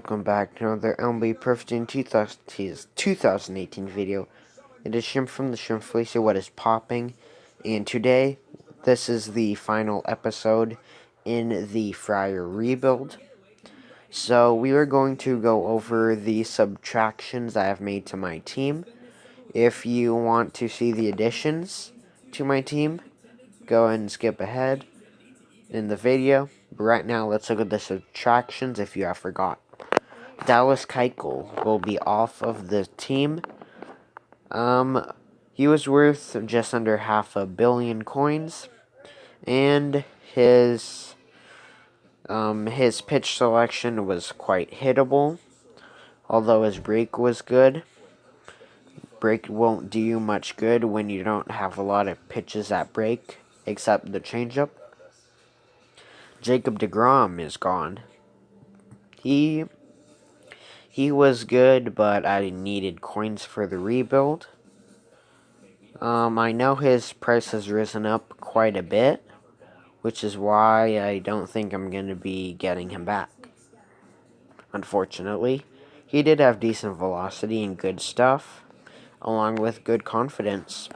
welcome back to another MLB Perfect in 2018 video. It is Schimpf from the Schimpf Felicia, what is popping, and today, this is the final episode in the Friar rebuild. So, we are going to go over the subtractions I have made to my team. If you want to see the additions to my team, go ahead and skip ahead in the video. But right now, let's look at the subtractions if you have forgot. Dallas Keuchel will be off of the team. He was worth just under 500 million coins, and his pitch selection was quite hittable, although his break was good. Break won't do you much good when you don't have a lot of pitches that break, except the changeup. Jacob deGrom is gone. He was good, but I needed coins for the rebuild. I know his price has risen up quite a bit, which is why I don't think I'm going to be getting him back. Unfortunately, he did have decent velocity and good stuff, along with good confidence.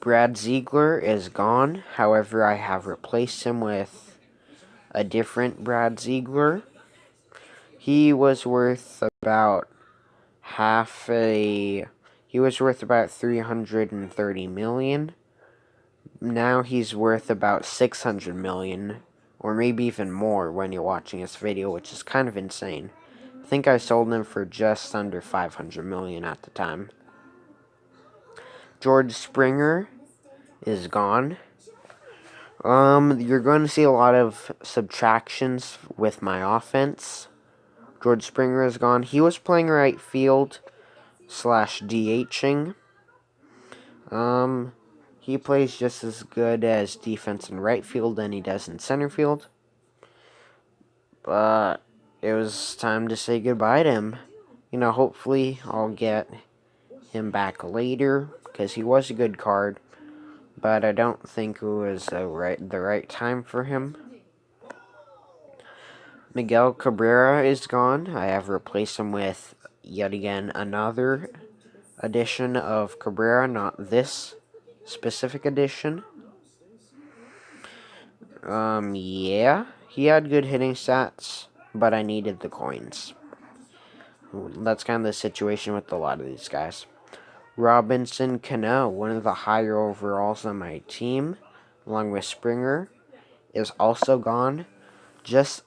Brad Ziegler is gone, however, I have replaced him with a different Brad Ziegler. He was worth about about 330 million. Now he's worth about 600 million, or maybe even more when you're watching this video, which is kind of insane. I think I sold him for just under 500 million at the time. George Springer is gone. You're going to see a lot of subtractions with my offense. George Springer is gone. He was playing right field / DHing. He plays just as good as defense in right field than he does in center field. But it was time to say goodbye to him. Hopefully I'll get him back later, because he was a good card. But I don't think it was the right time for him. Miguel Cabrera is gone. I have replaced him with, yet again, another edition of Cabrera, not this specific edition. Yeah, he had good hitting stats, but I needed the coins. That's kind of the situation with a lot of these guys. Robinson Cano, one of the higher overalls on my team, along with Springer, is also gone. Just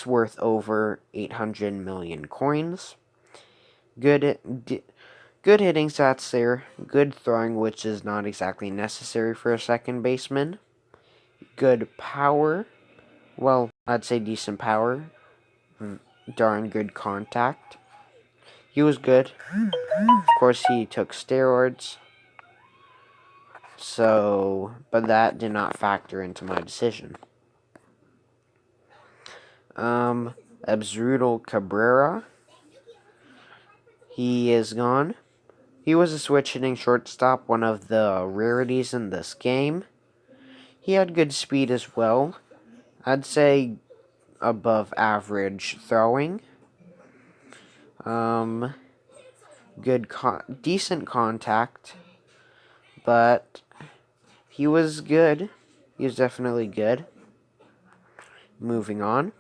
worth over 800 million coins. Good hitting stats there. Good throwing, which is not exactly necessary for a second baseman. Good power. Well, I'd say decent power. Darn good contact. He was good. Of course, he took steroids. But that did not factor into my decision. Absrudal Cabrera. He is gone. He was a switch-hitting shortstop, one of the rarities in this game. He had good speed as well. I'd say above average throwing. Decent contact. But he was good. He was definitely good. Moving on.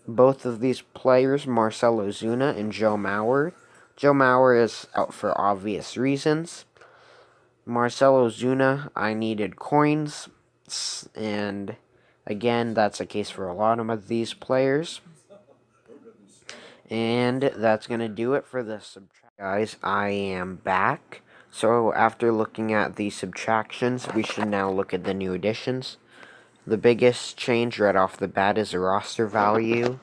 Both of these players, Marcell Ozuna and Joe Mauer. Joe Mauer is out for obvious reasons. Marcell Ozuna, I needed coins. And again, that's a case for a lot of these players. And that's going to do it for the subtraction. Guys, I am back. So after looking at the subtractions, we should now look at the new additions. The biggest change right off the bat is the roster value.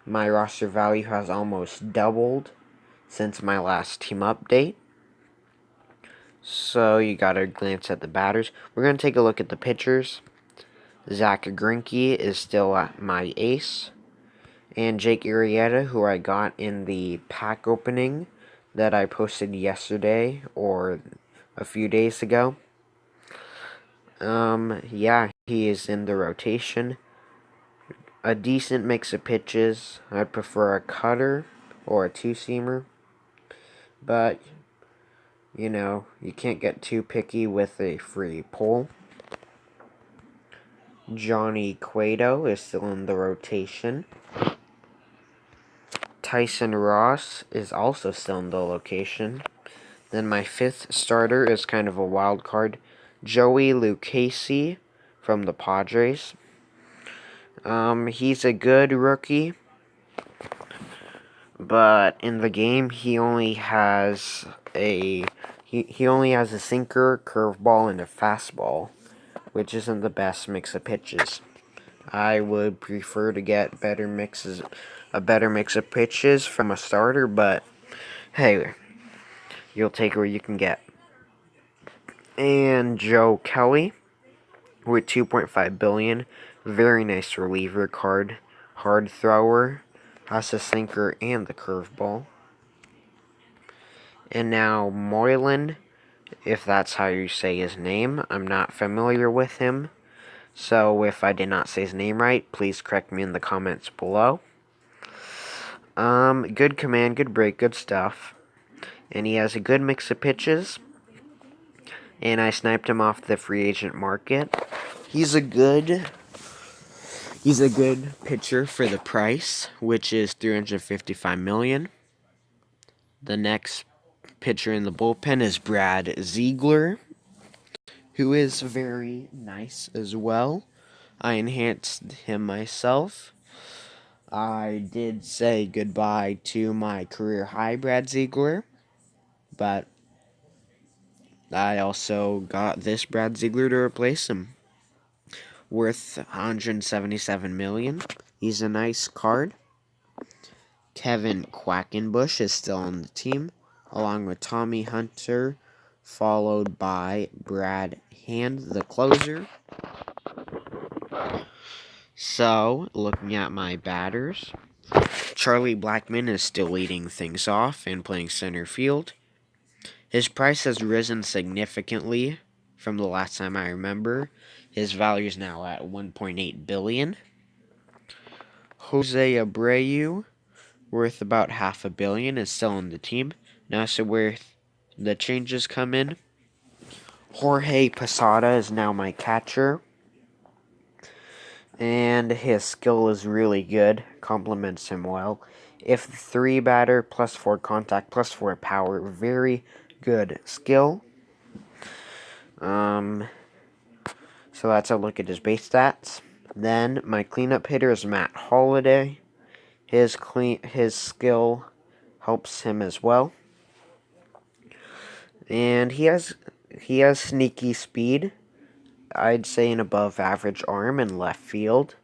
My roster value has almost doubled since my last team update. So you gotta glance at the batters. We're gonna take a look at the pitchers. Zach Greinke is still my ace. And Jake Arrieta, who I got in the pack opening that I posted yesterday or a few days ago. Yeah, he is in the rotation. a decent mix of pitches. I'd prefer a cutter or a two-seamer. But, you can't get too picky with a free pull. Johnny Cueto is still in the rotation. Tyson Ross is also still in the location. Then my fifth starter is kind of a wild card. Joey Lucchesi from the Padres. He's a good rookie, but in the game he only has a sinker, curveball, and a fastball, which isn't the best mix of pitches. I would prefer to get a better mix of pitches from a starter, but hey, you'll take what you can get. And Joe Kelly with $2.5 billion, very nice reliever card, hard thrower, has a sinker and the curveball. And now Moylan, if that's how you say his name, I'm not familiar with him. So if I did not say his name right, please correct me in the comments below. Good command, good break, good stuff. And he has a good mix of pitches. And I sniped him off the free agent market. He's a good pitcher for the price, which is $355 million. The next pitcher in the bullpen is Brad Ziegler, who is very nice as well. I enhanced him myself. I did say goodbye to my career high Brad Ziegler, but I also got this Brad Ziegler to replace him, worth $177 million. He's a nice card. Kevin Quackenbush is still on the team, along with Tommy Hunter, followed by Brad Hand, the closer. So, looking at my batters, Charlie Blackmon is still leading things off and playing center field. His price has risen significantly from the last time I remember. His value is now at $1.8 billion. Jose Abreu, worth about $500 million, is still on the team. Now, so where the changes come in, Jorge Posada is now my catcher. And his skill is really good, complements him well. If 3 batter, plus 4 contact, plus 4 power, very good skill. So that's a look at his base stats. Then my cleanup hitter is Matt Holliday. His skill helps him as well. And he has sneaky speed. I'd say an above average arm in left field,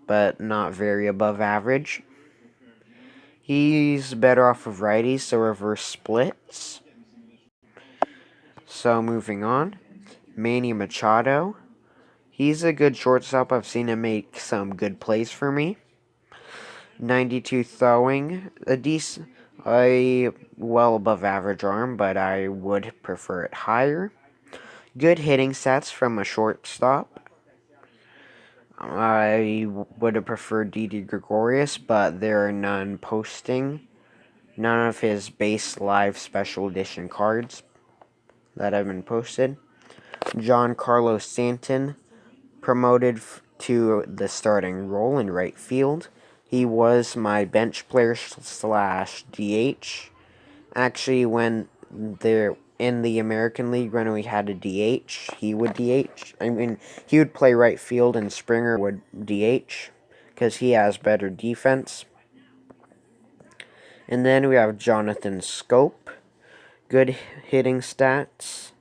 but not very above average. He's better off of righties, so reverse splits. So moving on, Manny Machado. He's a good shortstop. I've seen him make some good plays for me. 92 throwing, a well above average arm, but I would prefer it higher. Good hitting stats from a shortstop. I would have preferred Didi Gregorius, but there are none posting. None of his base live special edition cards that have been posted. Giancarlo Stanton, promoted to the starting role in right field. He was my bench player / DH. Actually, when they're in the American League, when we had a DH, he would DH. He would play right field and Springer would DH because he has better defense. And then we have Jonathan Scope. Good hitting stats.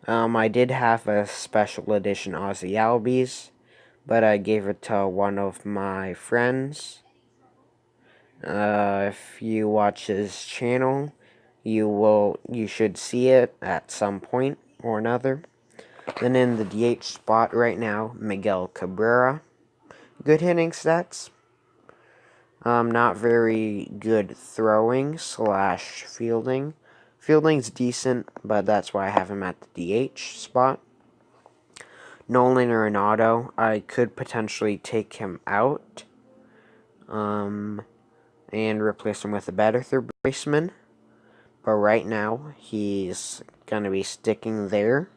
I did have a special edition Ozzy Albies, but I gave it to one of my friends. If you watch his channel, you should see it at some point or another. Then in the DH spot right now, Miguel Cabrera. Good hitting stats. Not very good throwing / fielding. Fielding's decent, but that's why I have him at the DH spot. Nolan Arenado, I could potentially take him out and replace him with a better third baseman. But right now, he's going to be sticking there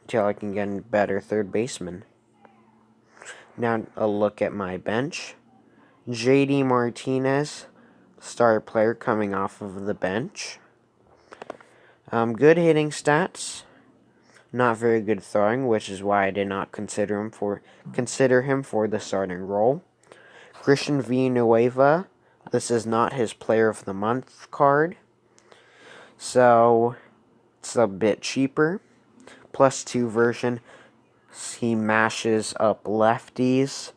until I can get a better third baseman. Now, a look at my bench. JD Martinez, star player coming off of the bench. Good hitting stats. Not very good throwing, which is why I did not consider him for the starting role. Christian Villanueva. This is not his Player of the Month card, so it's a bit cheaper. +2 version. He mashes up lefties.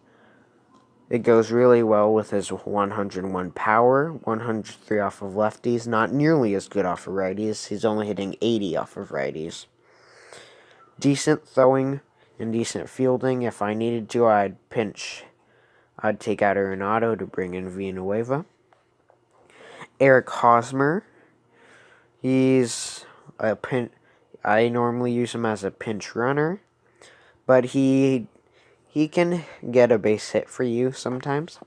It goes really well with his 101 power, 103 off of lefties. Not nearly as good off of righties. He's only hitting 80 off of righties. Decent throwing and decent fielding. If I needed to, I'd take out Arenado to bring in Villanueva. Eric Hosmer. He's a I normally use him as a pinch runner, but he can get a base hit for you sometimes.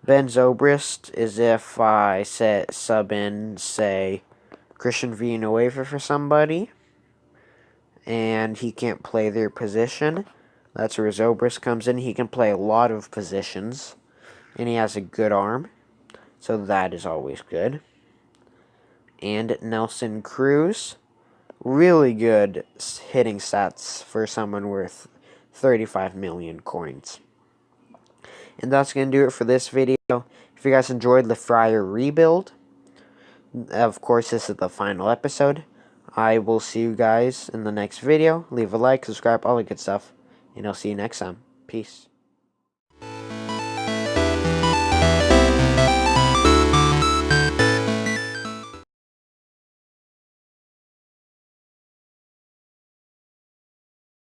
Ben Zobrist is if I sub in, say, Christian Villanueva for somebody, and he can't play their position. That's where Zobrist comes in. He can play a lot of positions, and he has a good arm, so that is always good. And Nelson Cruz, really good hitting stats for someone worth 35 million coins. And that's going to do it for this video. If you guys enjoyed the Friar rebuild, of course this is the final episode. I will see you guys in the next video. Leave a like, subscribe, all the good stuff. And I'll see you next time. Peace.